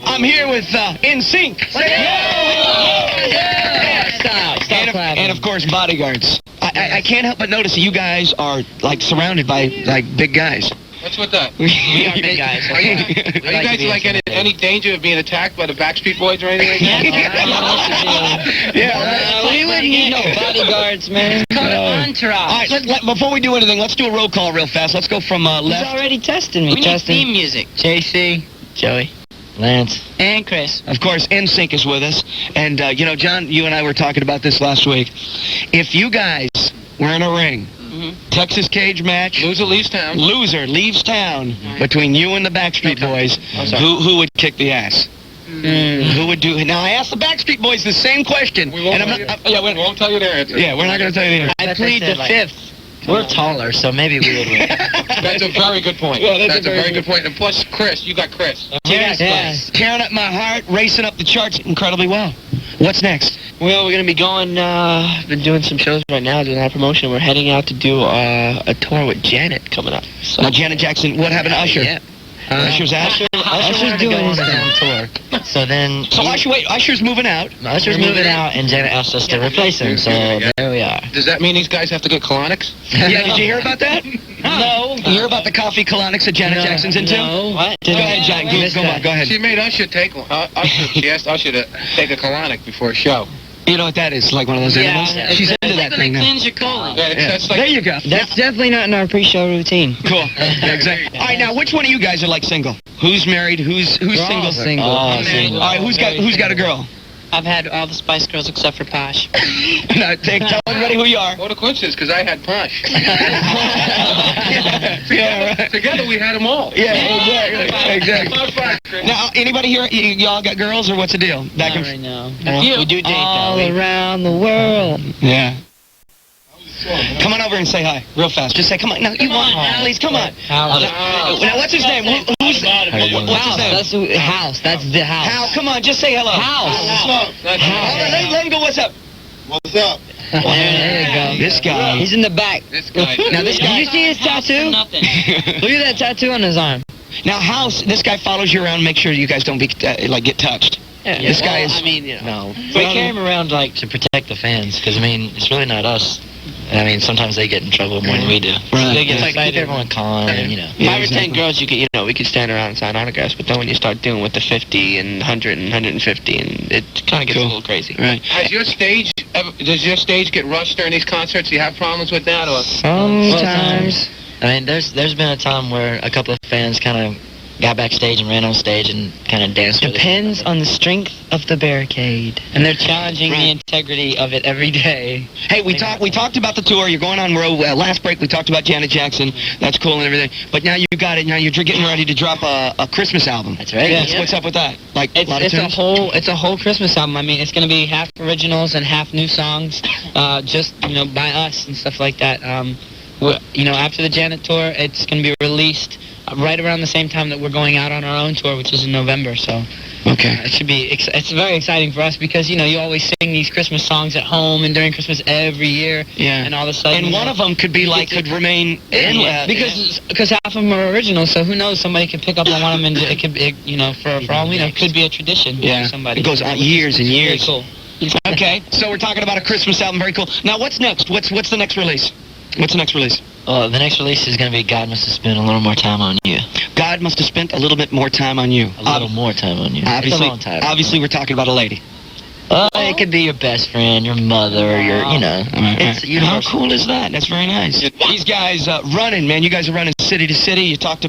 I'm here with NSYNC. Stop clapping. And of course, Bodyguards. I can't help but notice that you guys are like surrounded by like big guys. What's with that? We are big guys. Are you guys like in any danger of being attacked by the Backstreet Boys or anything like that? Yeah. We wouldn't need no bodyguards, man. Entourage. All right, before we do anything, let's do a roll call real fast. Let's go from left. He's already testing me. We need theme music. JC, Joey, Lance, and Chris. Of course, NSYNC is with us. And, you know, John, you and I were talking about this last week. If you guys were in a ring, Texas cage match. Loser leaves town. Loser leaves town between you and the Backstreet Boys. Who would kick the ass? Who would do it? Now, I asked the Backstreet Boys the same question. We won't, we won't tell you their answer. Yeah, we're not going to tell you the answer. I plead the fifth. We're taller, so maybe we would win. That's a very good point. Yeah, that's a very good point. And plus, Chris, you got Chris. Yes. Tearing up my heart, racing up the charts incredibly well. What's next? Well, we're going to be going, been doing some shows right now, doing our promotion. We're heading out to do a tour with Janet coming up. So. Now, Janet Jackson, what happened to Usher? Yeah. Usher's out? Usher's doing his own tour. So then... So Usher's moving out. Usher's moving out, and Janet asked us to replace him, so there we are. Does that mean these guys have to get colonics? Yeah, did you hear about that? No. You hear about the coffee colonics that Janet Jackson's into? No. What? Go ahead, Janet. Go ahead. She made Usher take one. She asked Usher to take a colonic before a show. You know what that is? Like one of those animals? She's into that thing now. Cleanse your colon. That's like, There you go. That's definitely not in our pre-show routine. Cool. Yeah, exactly. All right, now which one of you guys are like single? Who's married? Who's single? Single. Oh, single. All right, who's got a girl? I've had all the Spice Girls except for Posh. No, tell everybody who you are. what a coincidence, because I had Posh. Yeah, right. Together we had them all. Yeah, exactly. Now, anybody here, y'all got girls, or what's the deal? Not right now. We do date, All though. around the world. Yeah. Come on over and say hi, real fast. Just say, come on. No, you want please, come on. Now, what's his name? What's his name? House. That's the house. Hal, come on, just say hello. House. Let him go, what's up? What's up? There you go. This guy. He's in the back. This guy. Now, this Did guy. you see his tattoo? Nothing. Look at that tattoo on his arm. Now, House, this guy follows you around, make sure you guys don't be, get touched. Yeah. This guy is... I mean, you know. No. We carry him around, like, to protect the fans, because, I mean, it's really not us. I mean, sometimes they get in trouble more than we do. Right. They get It's like, keep excited. everyone calm, and, you know. Yeah, 5 or 10 exactly. girls, we could stand around and sign autographs, but then when you start doing with the 50 and 100 and 150, and it kind of gets Cool. a little crazy. Right. Does your stage get rushed during these concerts? Do you have problems with that? Or? Sometimes. I mean, there's been a time where a couple of fans kind of got backstage and ran on stage and kind of danced with us. Depends on the strength of the barricade. And they're challenging Right. the integrity of it every day. Hey, we talked about the tour. You're going on road. Last break, we talked about Janet Jackson. That's cool and everything. But now you got it. Now you're getting ready to drop a Christmas album. That's right. Yeah. What's up with that? Like a lot of It's a tunes? whole Christmas album. I mean, it's going to be half originals and half new songs, just by us and stuff like that. After the Janet tour, it's going to be released right around the same time that we're going out on our own tour, which is in November. So Okay. it should be. It's very exciting for us because you always sing these Christmas songs at home and during Christmas every year. Yeah. And all of a sudden. And one of them could be could remain in Because half of them are original, so who knows? Somebody could pick up on one of them, and it could, for all we know, it could be a tradition. Yeah. For somebody. It goes on years and Very years. cool. Okay, so we're talking about a Christmas album. Very cool. Now, what's next? What's the next release? What's the next release? The next release is going to be God Must Have Spent a Little More Time on You. God must have spent a little bit more time on you. A little more time on you. Obviously, It's a long time. obviously, we're talking about a lady. It could be your best friend, your mother, it's How universal. cool is that? That's very nice. These guys running, man. You guys are running city to city. We talked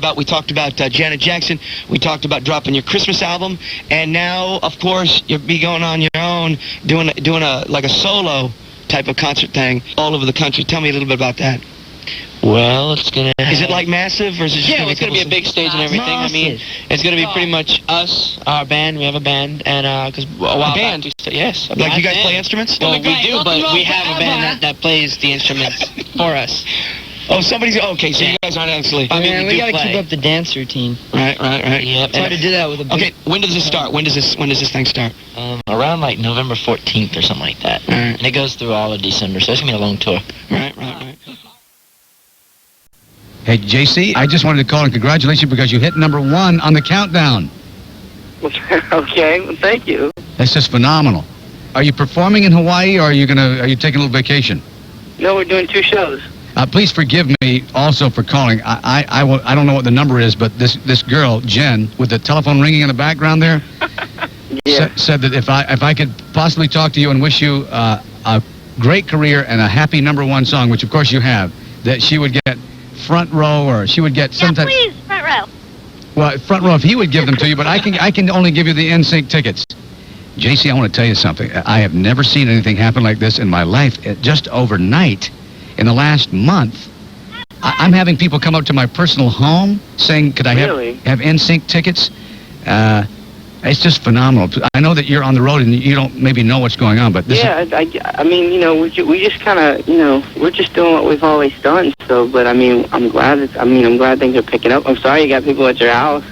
about Janet Jackson. We talked about dropping your Christmas album, and now, of course, you'll be going on your own, doing a solo type of concert thing all over the country. Tell me a little bit about that. Well, it's going to... Is it like massive, or is it just Yeah, it's going to be a big stage and everything. I mean, it's going to be pretty much us, our band. We have a band, and because a while band? back, yes, a Like you guys band. play instruments? Well, we do, but we have a band that plays the instruments for us. Oh, somebody's... Okay, so you guys aren't actually... I mean, we do got to play. keep up the dance routine. Right. Yep. It's hard to do that with a big... Okay, when does this start? When does this thing start? Around like November 14th or something like that. All right. And it goes through all of December, so it's going to be a long tour. Right. Hey, JC, I just wanted to call and congratulate you because you hit #1 on the countdown. Okay, well, thank you. That's just phenomenal. Are you performing in Hawaii, or are you taking a little vacation? No, we're doing 2 shows. Please forgive me also for calling. I don't know what the number is, but this girl, Jen, with the telephone ringing in the background there, said that if I could possibly talk to you and wish you a great career and a happy #1 song, which of course you have, that she would get front row, or she would get some type. Please, front row. Well, front row if he would give them to you, but I can only give you the NSYNC tickets. JC, I want to tell you something. I have never seen anything happen like this in my life. Just overnight, in the last month, I'm having people come up to my personal home saying, could I have NSYNC tickets? It's just phenomenal. I know that you're on the road and you don't maybe know what's going on, but this I mean, you know, we just kind of, you know, we're just doing what we've always done. So, but I mean, I'm glad things are picking up. I'm sorry you got people at your house.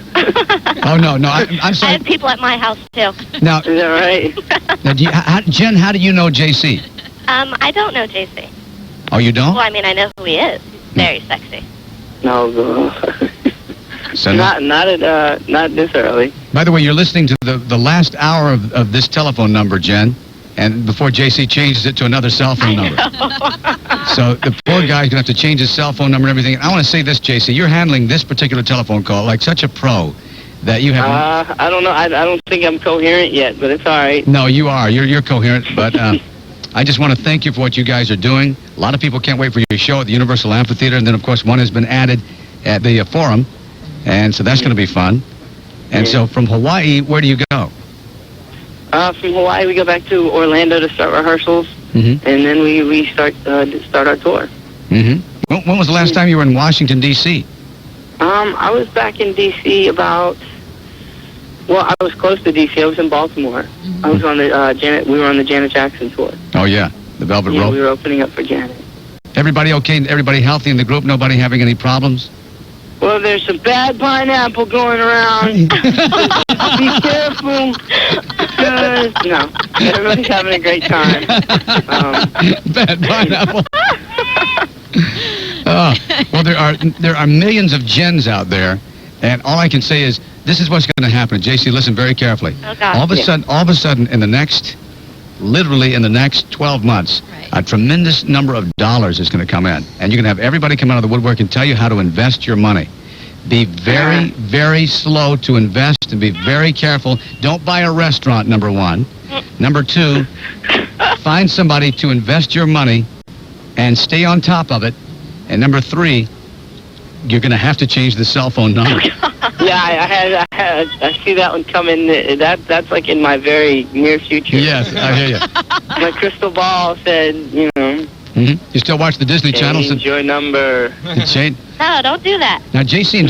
Oh no, I'm sorry. I have people at my house too. Now, is that right? Now, Jen, how do you know JC? I don't know JC. Oh, you don't? Well, I mean, I know who he is. He's very sexy. No, So not this early. By the way, you're listening to the last hour of this telephone number, Jen, and before JC changes it to another cell phone number. So the poor guy's gonna have to change his cell phone number and everything. I want to say this, JC, you're handling this particular telephone call like such a pro that you have. I don't know. I don't think I'm coherent yet, but it's all right. No, you are. You're coherent, but I just want to thank you for what you guys are doing. A lot of people can't wait for your show at the Universal Amphitheater, and then of course one has been added at the Forum. And so that's going to be fun. And so from Hawaii, where do you go? From Hawaii, we go back to Orlando to start rehearsals, and then we start our tour. When was the last time you were in Washington, D.C.? I was back in D.C. I was close to D.C. I was in Baltimore. I was on the we were on the Janet Jackson tour. Oh, yeah. The Velvet Rope. We were opening up for Janet. Everybody okay? Everybody healthy in the group? Nobody having any problems? Well, there's some bad pineapple going around. Be careful. Because, no, everybody's having a great time. Bad pineapple. Well, there are millions of Jens out there, and all I can say is this is what's going to happen. JC, listen very carefully. Oh, God. All of a sudden, literally in the next 12 months, a tremendous number of dollars is going to come in. And you're going to have everybody come out of the woodwork and tell you how to invest your money. Be very, very slow to invest and be very careful. Don't buy a restaurant, #1. #2, find somebody to invest your money and stay on top of it. And #3, you're going to have to change the cell phone number. Yeah, I see that one coming. That's like in my very near future. Yes, I hear you. My crystal ball said, you know. You still watch the Disney Channel? Change your number. No, don't do that. Now, JC and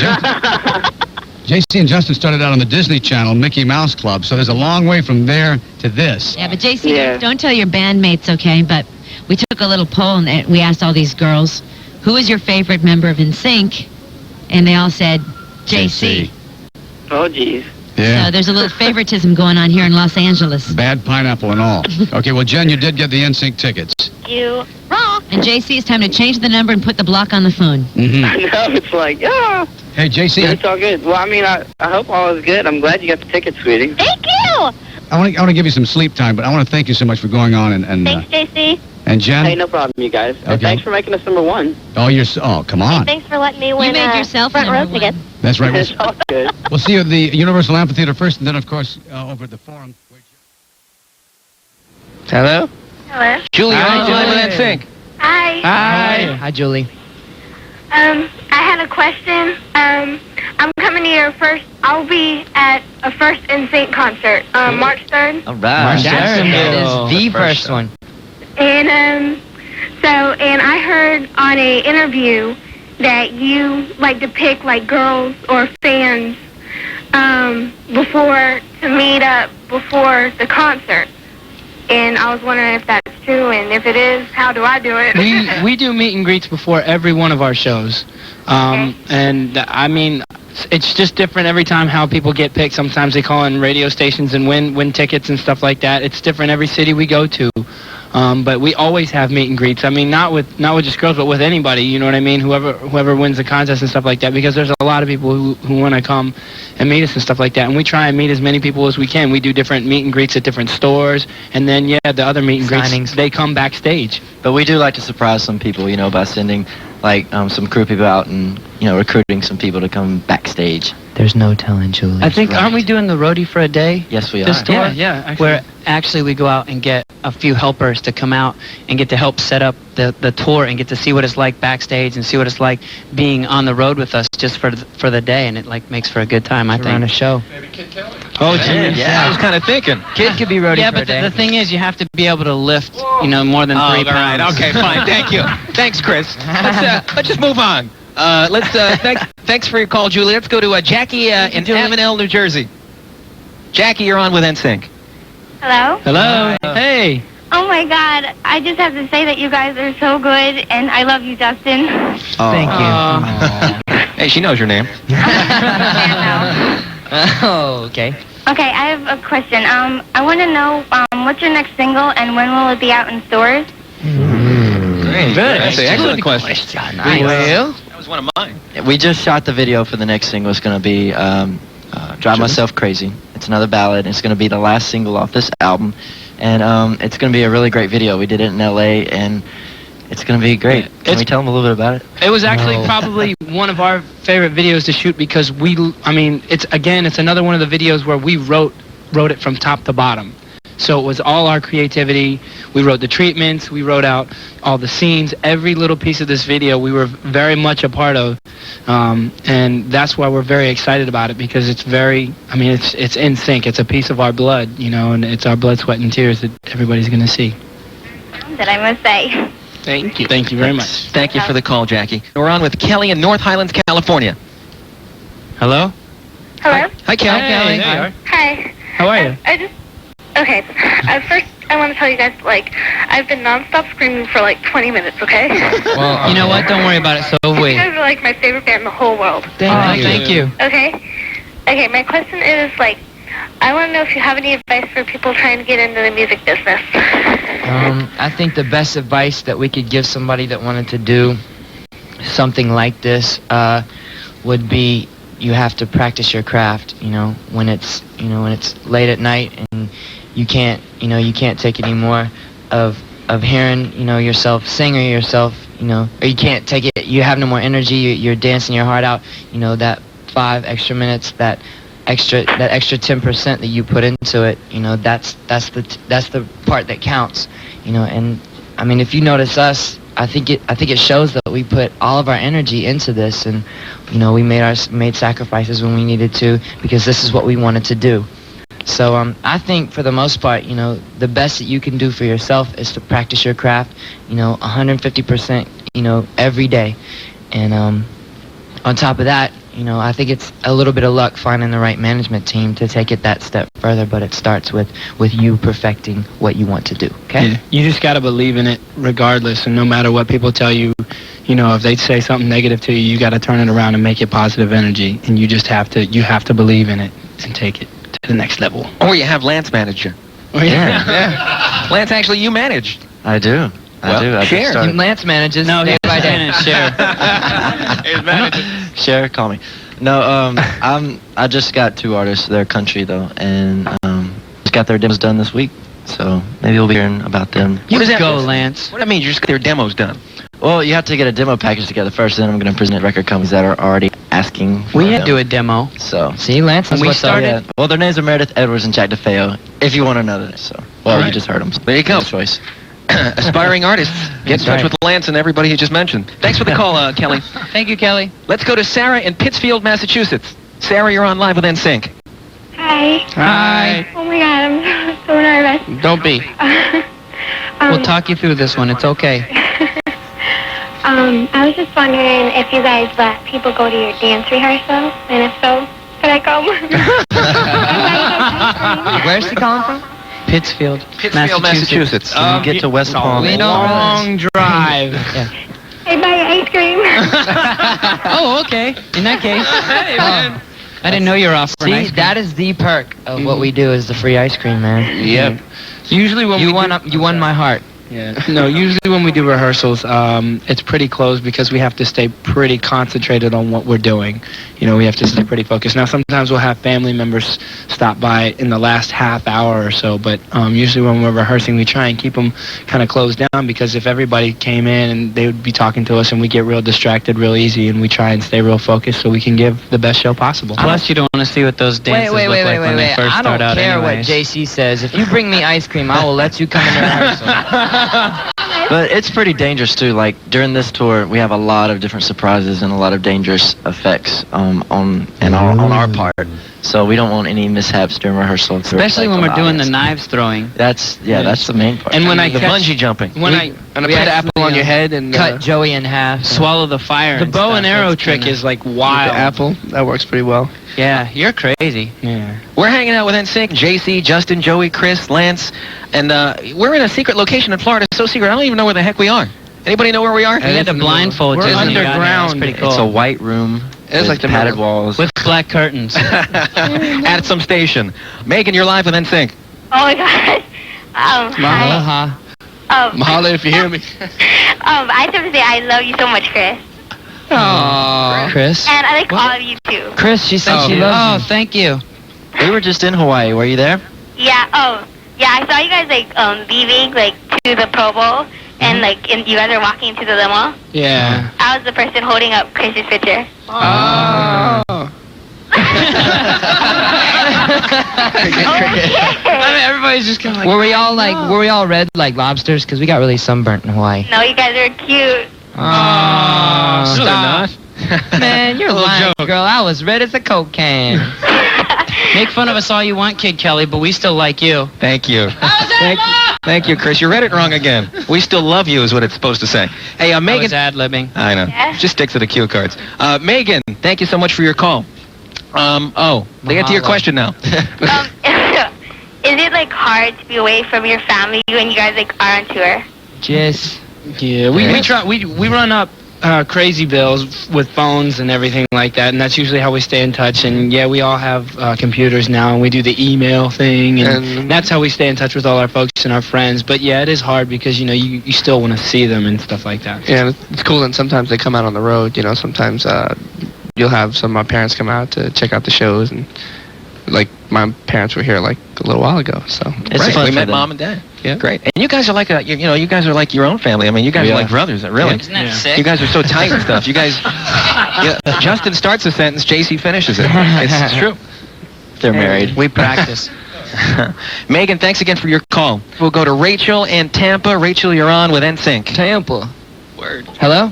Justin started out on the Disney Channel, Mickey Mouse Club, so there's a long way from there to this. Yeah, but JC, don't tell your bandmates, okay? But we took a little poll and we asked all these girls, who is your favorite member of NSYNC? And they all said, JC. Oh, geez. Yeah. So there's a little favoritism going on here in Los Angeles. Bad pineapple and all. Okay, well, Jen, you did get the NSYNC tickets. You rock. And JC, it's time to change the number and put the block on the phone. I know, it's like, Hey, JC. It's all good. Well, I mean, I hope all is good. I'm glad you got the tickets, sweetie. Thank you. I want to give you some sleep time, but I want to thank you so much for going on and Thanks, JC. And Jen? Hey, no problem, you guys. Okay. Thanks for making us #1. Oh, come on. Thanks for letting me win. You made yourself front row #1. tickets. That's right. It's all good. We'll see you at the Universal Amphitheater first, and then, of course, over at the Forum. Hello? Hello. Julie, Hi, how you doing Julie. with NSYNC? Hi. Hi. Hi, Julie. I had a question. I'm coming to your first. I'll be at a first NSYNC concert, March 3rd. All right. That is the first one. And and I heard on a interview that you like to pick like girls or fans before to meet up before the concert. And I was wondering if that's true, and if it is, how do I do it? We do meet and greets before every one of our shows. And I mean, it's just different every time how people get picked. Sometimes they call in radio stations and win tickets and stuff like that. It's different every city we go to. But we always have meet and greets. I mean, not with just girls, but with anybody. You know what I mean? Whoever wins the contest and stuff like that. Because there's a lot of people who want to come and meet us and stuff like that. And we try and meet as many people as we can. We do different meet and greets at different stores. And then the other meet and greets, they come backstage. But we do like to surprise some people, by sending some crew people out and recruiting some people to come backstage. There's no telling, Julie. I think aren't we doing the roadie for a day? Yes, we are. This tour? Yeah. Actually. Where actually we go out and get a few helpers to come out and get to help set up the tour and get to see what it's like backstage and see what it's like being on the road with us just for the day, and it makes for a good time. I think. Run a show. Maybe Kid Kelly. Oh, geez. Yeah, I was kind of thinking. Kid could be roadie Yeah, for a but day. the thing is, you have to be able to lift, more than 3 all pounds. right. Okay, fine. Thank you. Thanks, Chris. Let's just move on. Thanks for your call, Julie. Let's go to Jackie in Avenel, New Jersey. Jackie, you're on with NSYNC. Hello? Hello. Hey. Oh my God, I just have to say that you guys are so good, and I love you, Justin. Thank you. Hey, she knows your name. Oh, okay. Okay, I have a question. I want to know what's your next single, and when will it be out in stores? Great. That's an excellent question. Well, That was one of mine. We just shot the video for the next single. It's going to be Drive Myself Crazy. It's another ballad. It's going to be the last single off this album. And it's going to be a really great video. We did it in L.A., and it's going to be great. Can we tell them a little bit about it? It was actually probably one of our favorite videos to shoot because it's another one of the videos where we wrote it from top to bottom. So it was all our creativity. We wrote the treatments. We wrote out all the scenes. Every little piece of this video we were very much a part of. And that's why we're very excited about it because it's it's in sync. It's a piece of our blood, and it's our blood, sweat, and tears that everybody's going to see. That I must say. Thank you. Thank you very much. Thank you for the call, Jackie. We're on with Kelly in North Highlands, California. Hello? Hello? Hi, Kelly. Hey, Kelly. Hi. How are you? Okay. First, I want to tell you guys, I've been nonstop screaming for 20 minutes, okay? well, you know what? Don't worry about it. So have we. You guys are my favorite band in the whole world. Thank you. Okay? Okay, my question is, I want to know if you have any advice for people trying to get into the music business. I think the best advice that we could give somebody that wanted to do something like this would be you have to practice your craft. When it's late at night and you can't take any more of hearing yourself sing or yourself or you can't take it. You have no more energy. You're dancing your heart out. That 5 extra minutes, that extra 10% that you put into it, that's the part that counts, and I mean, if you notice us, I think it shows that we put all of our energy into this, and we made sacrifices when we needed to because this is what we wanted to do. So I think for the most part, the best that you can do for yourself is to practice your craft, 150%, every day, and on top of that, I think it's a little bit of luck finding the right management team to take it that step further, but it starts with you perfecting what you want to do, okay? Yeah. You just got to believe in it regardless, and no matter what people tell you, if they say something negative to you, you got to turn it around and make it positive energy, and you have to believe in it and take it to the next level. Or you have Lance manage you. Oh, Yeah. Lance, actually, you manage. I do. I do. I Cher. Lance manages. No, day he's by day. Cher, call me. No, I just got 2 artists. They're country though, and just got their demos done this week. So maybe we'll be hearing about them. What does that Go, mean? Lance. What do that mean? You just get their demos done. Well, you have to get a demo package together first, then I'm going to present it record companies that are already asking for We them. had to do a demo. So. See, Lance, When we we started. Yeah. Well, their names are Meredith Edwards and Jack DeFeo, if you want to know that. So, well, Right. you just heard them. There you go. Good choice. Aspiring artists. Get in touch with Lance and everybody he just mentioned. Thanks for the call, Kelly. Thank you, Kelly. Let's go to Sarah in Pittsfield, Massachusetts. Sarah, you're on live with NSYNC. Hi. Hi. Oh my God, I'm so nervous. Don't be. We'll talk you through this one. It's okay. I was just wondering if you guys let people go to your dance rehearsal, and if so, could I come? Where's he calling from? Pittsfield, Massachusetts. When you get to West Palm. we don't long drive. Yeah. Hey, buy ice cream. Oh, okay. In that case. Hey, man. I didn't know you were offering See, ice cream. that is the perk of what we do is the free ice cream, man. Yep. Usually when You won my heart. Yeah. No, usually when we do rehearsals, it's pretty close because we have to stay pretty concentrated on what we're doing. You know, we have to stay pretty focused. Now, sometimes we'll have family members stop by in the last half hour or so, but usually when we're rehearsing, we try and keep them kind of closed down because if everybody came in and they would be talking to us and we get real distracted real easy, and we try and stay real focused so we can give the best show possible. Plus, you don't want to see what those dances look like when they first I start don't out care what anyways. JC says. If you bring me ice cream, I will let you come into rehearsal. But it's pretty dangerous too. Like during this tour, we have a lot of different surprises and a lot of dangerous effects on our part. So we don't want any mishaps during rehearsal. to Especially when affect we're the doing the audience. knives throwing. That's the main part. And when I the catch- bungee jumping. When I we put an apple actually, on your head and cut Joey in half. Swallow the fire. the and bow stuff. and arrow That's trick kinda- is like wild. The apple that works pretty well. Yeah, you're crazy. Yeah. We're hanging out with NSYNC, JC, Justin, Joey, Chris, Lance, and we're in a secret location in Florida. So secret, I don't even know where the heck we are. Anybody know where we are? We had to blindfold We're you. when you got here. That's underground. pretty cool. It's a white room. It's with like the padded middle. walls. With black curtains. At some station. Megan, you're live with NSYNC. Oh my gosh. Hi. Aloha. Mahalo if you hear me. I just have to say I love you so much, Chris. Aww. Chris? And I like all of you too. Chris, she said she Oh, loves thank you. We were just in Hawaii. Were you there? Yeah, yeah, I saw you guys leaving to the Pro Bowl and you guys are walking into the limo. Yeah. I was the person holding up Chris's picture. Oh. Okay. Everybody's just kind of like. Were we all red like lobsters? Because we got really sunburnt in Hawaii. No, you guys are cute. Oh, stop. Man, you're Little lying, joke. girl. I was red as a Coke can. Make fun of us all you want, Kid Kelly, but we still like you. Thank you. Thank you, Chris. You read it wrong again. We still love you is what it's supposed to say. Hey, I Megan. was ad-libbing. I know. Yeah? Just stick to the cue cards. Megan, thank you so much for your call. To get to your Mahalo. question now. Is it hard to be away from your family when you guys are on tour? Just Yeah, we run up crazy bills with phones and everything like that, and that's usually how we stay in touch. And yeah, we all have computers now, and we do the email thing, and that's how we stay in touch with all our folks and our friends. But yeah, it is hard because you still want to see them and stuff like that. Yeah, it's cool, and sometimes they come out on the road. Sometimes you'll have some of my parents come out to check out the shows, and my parents were here a little while ago. So It's right. fun We for met them. Mom and Dad. Yeah. Great. And you guys are like you guys are like your own family. I mean, you guys are like brothers, really. Isn't that Yeah. sick? You guys are so tight and stuff. You guys, Justin starts a sentence, JC finishes it. It's true. They're married. we practice. Megan, thanks again for your call. We'll go to Rachel in Tampa. Rachel, you're on with NSYNC. Tampa. Word. Hello,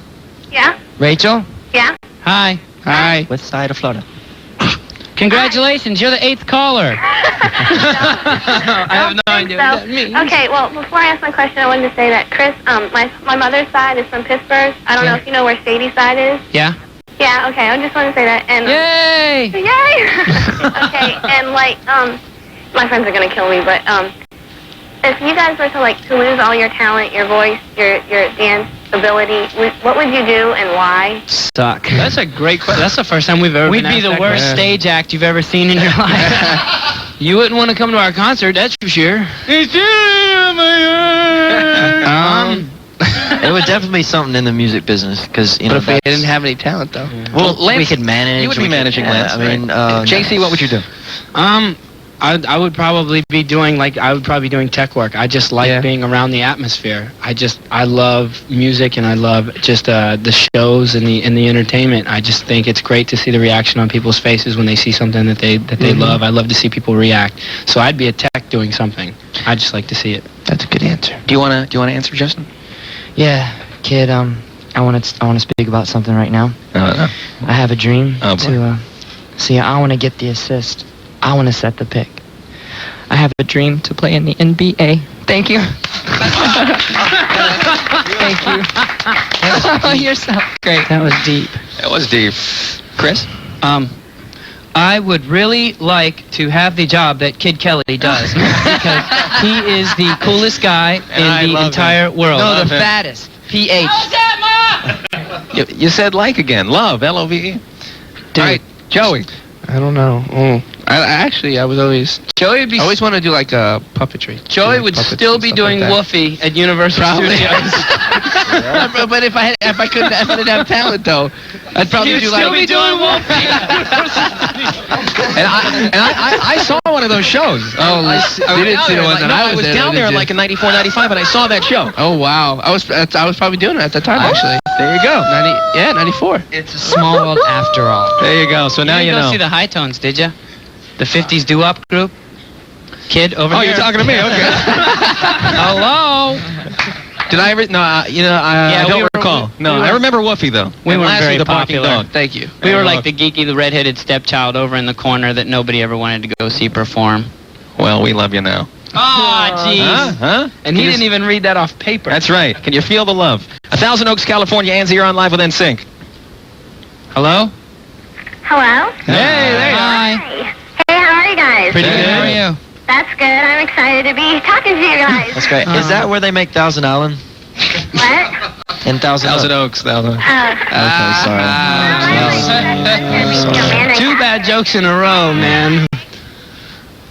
Yeah? Rachel. Yeah? Hi. Hi. What side of Florida? Congratulations, you're the 8th caller. I have no idea what that means. Okay, well, before I ask my question, I wanted to say that, Chris, my mother's side is from Pittsburgh. I don't know if you know where Sadie's side is. Yeah? Yeah, okay, I just want to say that. And Yay! Yay! Okay, and my friends are gonna kill me, but if you guys were to lose all your talent, your voice, your dance ability, what would you do and why? Suck. That's a great question. That's the first time we've ever We'd been be asked the that worst question. stage act you've ever seen in your life. You wouldn't want to come to our concert, that's for sure. It would definitely be something in the music business because But if we didn't have any talent, though. Well, we Lance, could manage. you would we be could- managing yeah, Lance. I mean, right? JC, what would you do? I would probably be doing tech work. I just like being around the atmosphere. I love music, and I love just the shows and the entertainment. I just think it's great to see the reaction on people's faces when they see something that they love. I love to see people react. So I'd be a tech doing something. I just like to see it. That's a good answer. Do you wanna answer, Justin? Yeah, kid. I want to speak about something right now. No. I have a dream Oh, boy. to see. I want to get the assist. I want to set the pick. I have a dream to play in the NBA. Thank you. Thank you. Oh, you're so great. That was deep. That was deep. Chris? I would really like to have the job that Kid Kelly does because he is the coolest guy And I in the love entire world. No, the Love him. fattest. PH. You said like again. Love, L-O-V-E. All right, Joey. I don't know. I was always... Joey would be. I always want to do like a puppetry. Joey Do would puppets still and be stuff doing like that. Woofy at Universal Studios. But if I didn't have talent though, I'd probably You'd do still like. be doing Woofy. And I saw one of those shows. Oh, you didn't see the one that I was down there like in 94, 95, and I saw that show. Oh wow, I was probably doing it at that time actually. There you go. 94. It's a small world after all. There you go. So now you didn't go know. see the High Tones, did you? The 50s doo-wop group? Kid over Oh, here. you're talking to me. Okay. Hello? Did I ever? No, I don't recall. I remember Woofy though. We And were lastly, very the barking popular. dog. Thank you. We were like the geeky, the redheaded stepchild over in the corner that nobody ever wanted to go see perform. Well, we love you now. Oh, jeez. Huh? And he didn't even read that off paper. That's right. Can you feel the love? 1,000 Oaks, California. Anzi, you're on live with NSYNC. Hello? Hello? Hey, there you are. Hi. Hey, how are you guys? Pretty good. How are you? That's good. I'm excited to be talking to you guys. That's great. Is that where they make Thousand Island? What? In Thousand Thousand Oaks. Oaks. Thousand. Okay, sorry. Two bad jokes in a row, man.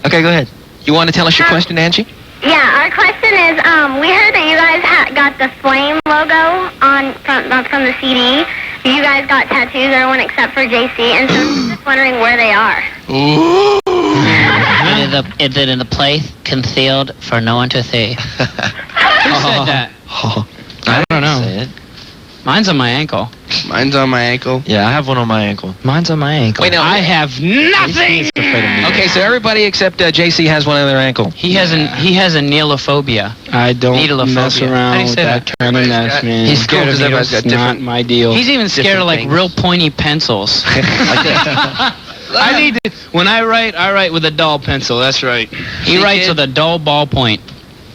Okay, go ahead. You want to tell us your question, Angie? Yeah, our question is, we heard that you guys got the Flame logo from the CD. You guys got tattoos, everyone except for JC, and so I'm just wondering where they are. Is it in the place concealed for no one to see? Who said that? I don't know. Say it. Mine's on my ankle. Mine's on my ankle. Yeah, I have one on my ankle. Mine's on my ankle. Wait, no. I have nothing. Okay, so everybody except JC has one on their ankle. He has a needlephobia. I don't Needlephobia. mess How do around you with say that that? kind of mess, man. He's scared Needles, because everybody's got not different- my deal. He's even scared of like things. real pointy pencils. I need to. When I write with a dull pencil. That's right. He writes with a dull ballpoint.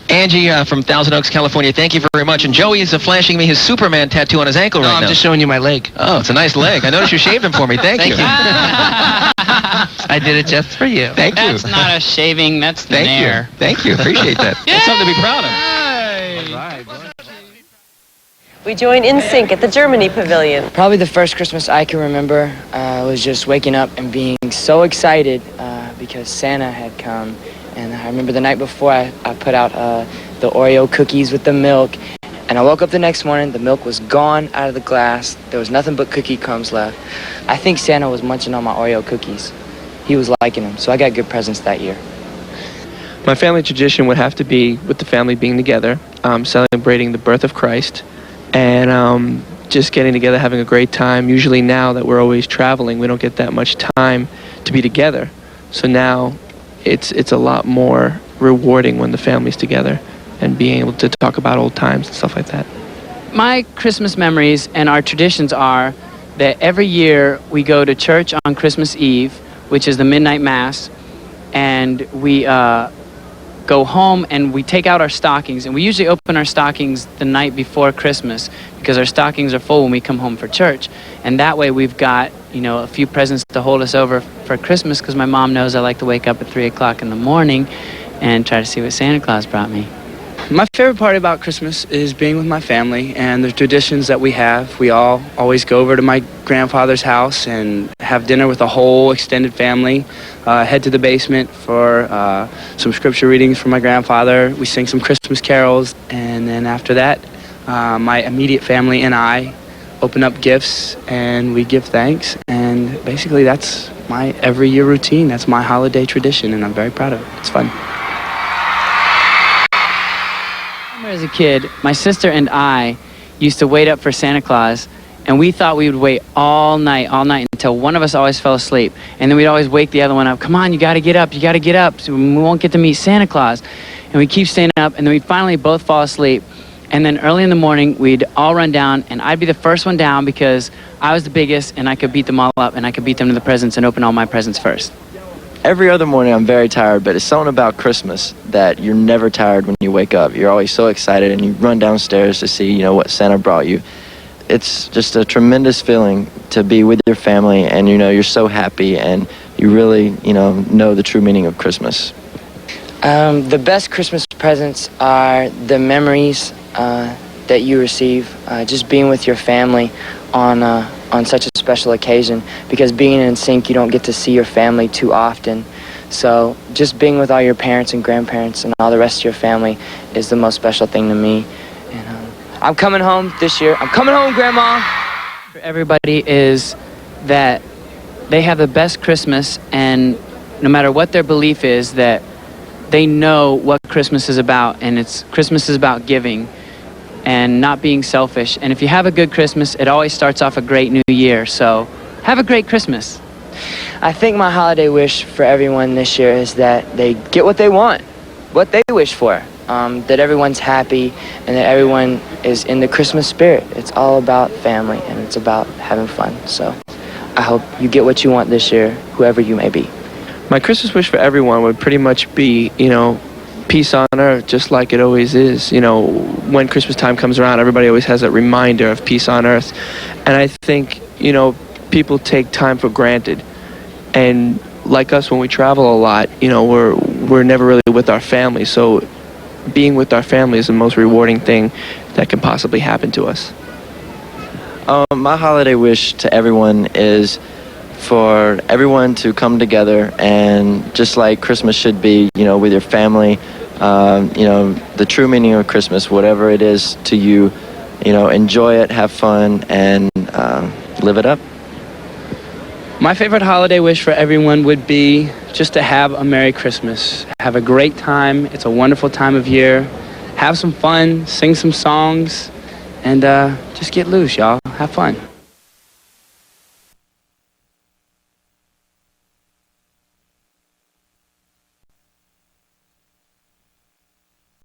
Angie from Thousand Oaks, California, thank you very much. And Joey is flashing me his Superman tattoo on his ankle No, right I'm now. just showing you my leg. Oh, it's a nice leg. I noticed you shaved him for me. Thank you. I did it just for you. Thank you. That's not a shaving. That's the Thank nair. you. Thank you. Appreciate that. That's something to be proud of. We joined NSYNC at the Germany Pavilion. Probably the first Christmas I can remember was just waking up and being so excited because Santa had come. And I remember the night before I put out the Oreo cookies with the milk. And I woke up the next morning, the milk was gone out of the glass. There was nothing but cookie crumbs left. I think Santa was munching on my Oreo cookies. He was liking them, so I got good presents that year. My family tradition would have to be with the family being together, celebrating the birth of Christ, and just getting together, having a great time. Usually now that we're always traveling, we don't get that much time to be together. So now it's a lot more rewarding when the family's together and being able to talk about old times and stuff like that. My Christmas memories and our traditions are that every year we go to church on Christmas Eve, which is the midnight mass, and we go home and we take out our stockings, and we usually open our stockings the night before Christmas because our stockings are full when we come home for church, and that way we've got a few presents to hold us over for Christmas because my mom knows I like to wake up at 3 o'clock in the morning and try to see what Santa Claus brought me. My favorite part about Christmas is being with my family and the traditions that we have. We all always go over to my grandfather's house and have dinner with the whole extended family, head to the basement for some scripture readings from my grandfather. We sing some Christmas carols, and then after that, my immediate family and I open up gifts and we give thanks, and basically that's my every year routine. That's my holiday tradition, and I'm very proud of it. It's fun. As a kid, my sister and I used to wait up for Santa Claus, and we thought we would wait all night until one of us always fell asleep, and then we'd always wake the other one up. Come on, you gotta get up, so we won't get to meet Santa Claus. And we keep staying up, and then we'd finally both fall asleep, and then early in the morning we'd all run down, and I'd be the first one down because I was the biggest and I could beat them all up, and I could beat them to the presents and open all my presents first. Every other morning I'm very tired, but it's something about Christmas that you're never tired when you wake up. You're always so excited, and you run downstairs to see, what Santa brought you. It's just a tremendous feeling to be with your family, and you're so happy, and you really, know the true meaning of Christmas. The best Christmas presents are the memories that you receive just being with your family on such a special occasion, because being in sync, you don't get to see your family too often. So just being with all your parents and grandparents and all the rest of your family is the most special thing to me. And I'm coming home this year. I'm coming home, Grandma. For everybody is that they have the best Christmas, and no matter what their belief is, that they know what Christmas is about, and Christmas is about giving and not being selfish. And if you have a good Christmas, it always starts off a great new year. So have a great Christmas. I think my holiday wish for everyone this year is that they get what they want, what they wish for, that everyone's happy and that everyone is in the Christmas spirit. It's all about family and it's about having fun. So I hope you get what you want this year, whoever you may be. My Christmas wish for everyone would pretty much be, peace on earth, just like it always is. When Christmas time comes around, everybody always has that reminder of peace on earth. And I think, people take time for granted. And like us, when we travel a lot, we're never really with our family. So being with our family is the most rewarding thing that can possibly happen to us. My holiday wish to everyone is for everyone to come together and just like Christmas should be, with your family, the true meaning of Christmas, whatever it is to you, enjoy it, have fun, and live it up. My favorite holiday wish for everyone would be just to have a Merry Christmas. Have a great time. It's a wonderful time of year. Have some fun, sing some songs, and just get loose, y'all. Have fun.